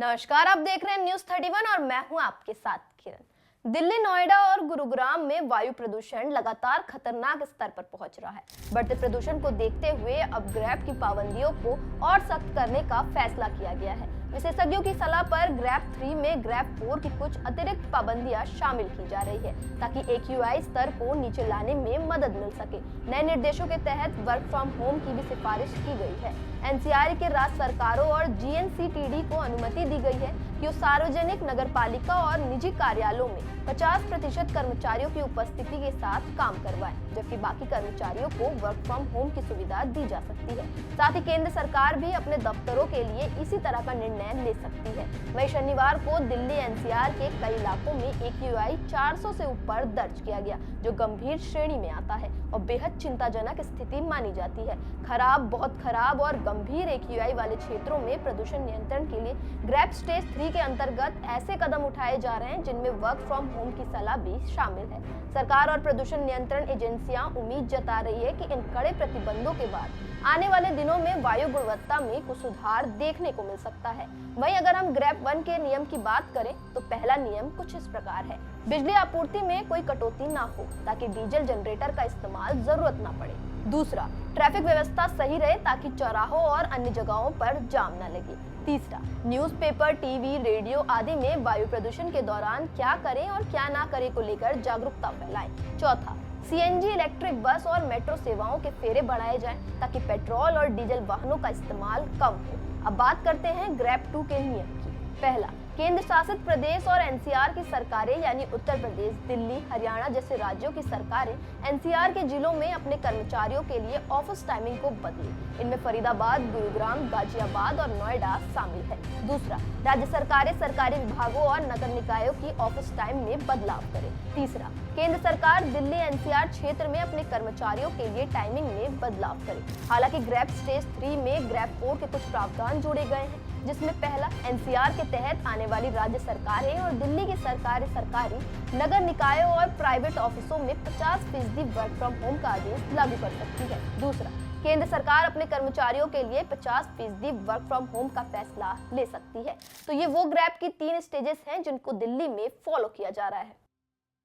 नमस्कार, आप देख रहे हैं न्यूज़ 31 और मैं हूं आपके साथ किरण। दिल्ली, नोएडा और गुरुग्राम में वायु प्रदूषण लगातार खतरनाक स्तर पर पहुंच रहा है। बढ़ते प्रदूषण को देखते हुए अब ग्रैब की पाबंदियों को और सख्त करने का फैसला किया गया है। विशेषज्ञों की सलाह पर ग्रैब 3 में ग्रैब 4 की कुछ अतिरिक्त पाबंदियां शामिल की जा रही है ताकि AQI स्तर को नीचे लाने में मदद मिल सके। नए निर्देशों के तहत वर्क फ्रॉम होम की भी सिफारिश की गई है। NCR के राज्य सरकारों और GNCTD को अनुमति दी गई है कि वो सार्वजनिक, नगरपालिका और निजी कार्यालयों में 50% कर्मचारियों की उपस्थिति के साथ काम करवाएं, जबकि बाकी कर्मचारियों को वर्क फ्रॉम होम की सुविधा दी जा सकती है। साथ ही केंद्र सरकार भी अपने दफ्तरों के लिए इसी तरह का निर्णय ले सकती है। वहीं शनिवार को दिल्ली NCR के कई इलाकों में AQI 400 से ऊपर दर्ज किया गया, जो गंभीर श्रेणी में आता है और बेहद चिंताजनक स्थिति मानी जाती है। खराब, बहुत खराब और गंभीर AQI वाले क्षेत्रों में प्रदूषण नियंत्रण के लिए ग्रैब स्टेज 3 के अंतर्गत ऐसे कदम उठाए जा रहे हैं जिनमें वर्क फ्रॉम होम की सलाह भी शामिल है। सरकार और प्रदूषण नियंत्रण एजेंसियां उम्मीद जता रही है कि इन कड़े प्रतिबंधों के बाद आने वाले दिनों में वायु गुणवत्ता में कुछ सुधार देखने को मिल सकता है। वहीं अगर हम ग्रैब 1 के नियम की बात करें तो पहला नियम कुछ इस प्रकार है। बिजली आपूर्ति में कोई कटौती ना हो ताकि डीजल जनरेटर का इस्तेमाल जरूरत ना पड़े। दूसरा, ट्रैफिक व्यवस्था सही रहे ताकि चौराहों और अन्य जगहों पर जाम न लगे। तीसरा, न्यूज़पेपर, टीवी, रेडियो आदि में वायु प्रदूषण के दौरान क्या करें और क्या ना करें को लेकर जागरूकता फैलाएं। चौथा, CNG, इलेक्ट्रिक बस और मेट्रो सेवाओं के फेरे बढ़ाए जाएं ताकि पेट्रोल और डीजल वाहनों का इस्तेमाल कम हो। अब बात करते हैं ग्रैब 2 के नियम की। पहला, केंद्र शासित प्रदेश और NCR की सरकारें यानी उत्तर प्रदेश, दिल्ली, हरियाणा जैसे राज्यों की सरकारें NCR के जिलों में अपने कर्मचारियों के लिए ऑफिस टाइमिंग को बदलें। इनमें फरीदाबाद, गुरुग्राम, गाजियाबाद और नोएडा शामिल है। दूसरा, राज्य सरकारें सरकारी विभागों और नगर निकायों की ऑफिस टाइम में बदलाव करें। तीसरा, केंद्र सरकार दिल्ली NCR क्षेत्र में अपने कर्मचारियों के लिए टाइमिंग में बदलाव करे। हालांकि ग्रैब स्टेज 3 में ग्रैब 4 के कुछ प्रावधान जोड़े गए हैं, जिसमें पहला, NCR के तहत आने वाली राज्य सरकारें और दिल्ली की सरकारी नगर निकायों और प्राइवेट ऑफिसों में 50% वर्क फ्रॉम होम का आदेश लागू कर सकती है। दूसरा, केंद्र सरकार अपने कर्मचारियों के लिए 50% वर्क फ्रॉम होम का फैसला ले सकती है। तो ये वो ग्रैब की 3 स्टेजेस हैं जिनको दिल्ली में फॉलो किया जा रहा है।